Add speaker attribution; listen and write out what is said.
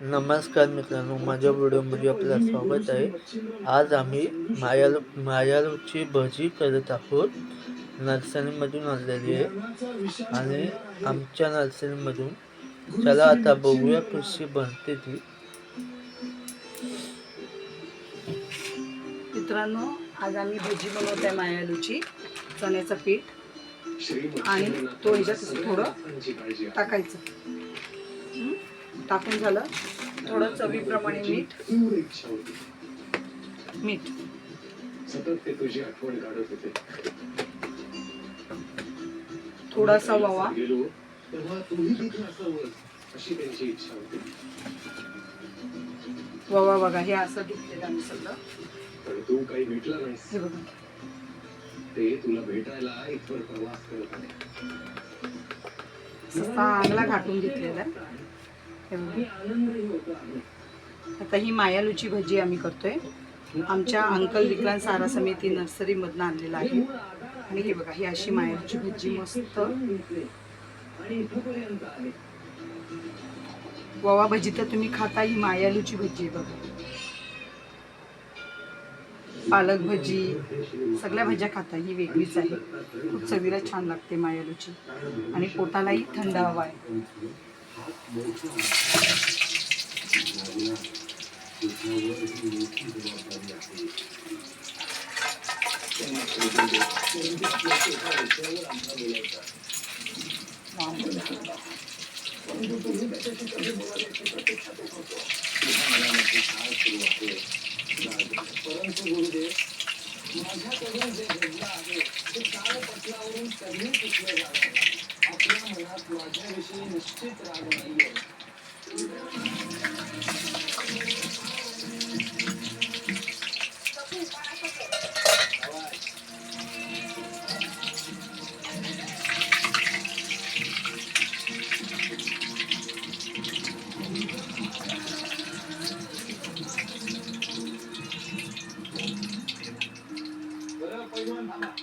Speaker 1: नमस्कार मित्रांनो, माझ्या व्हिडिओमध्ये आपलं स्वागत आहे. आज आम्ही मायाळूची भजी करत आहोत. नर्सरीमधून आणलेली आहे आणि आमच्या नर्सरीमधून. चला आता बघूया कशी बनते ती.
Speaker 2: मित्रांनो, आज आम्ही भजी बनवत आहे मायाळूची. चण्याचं पीठ आणि तो ह्याच्यात थोडं टाकायचं. टाकून झालं, थोडं चवीप्रमाणे मीठ थोडासा ओवा, ओवा बघा हे असं घेतलेलं आम्ही सगळं.
Speaker 3: तू काही भेटला नाहीस,
Speaker 2: हे बघा
Speaker 3: ते तुला भेटायला इथवर प्रवास करत आहे.
Speaker 2: चांगला घाटून घेतलेला आहे. हे बघा. आता ही मायाळूची भजी आम्ही करतोय. आमच्या अंकल विकलांग सारा समिती नर्सरीमधनं आणलेला आहे. आणि हे बघा, ही अशी मायाळूची भजी मस्त. ववा भजी तर तुम्ही खाता, ही मायाळूची भजी बघा. पालक भजी, सगळ्या भाज्या खाता, ही वेगळीच आहे. खूप चवीला छान लागते मायाळूची आणि पोटालाही थंड हवा आहे.
Speaker 3: परंतु गुरुदेव, माझ्याकडून जे घडलं आहे ते ताळपत्रावरून कधी टिकलं जाणार. आपल्या मनात माझ्याविषयी निश्चित राग नाहीये.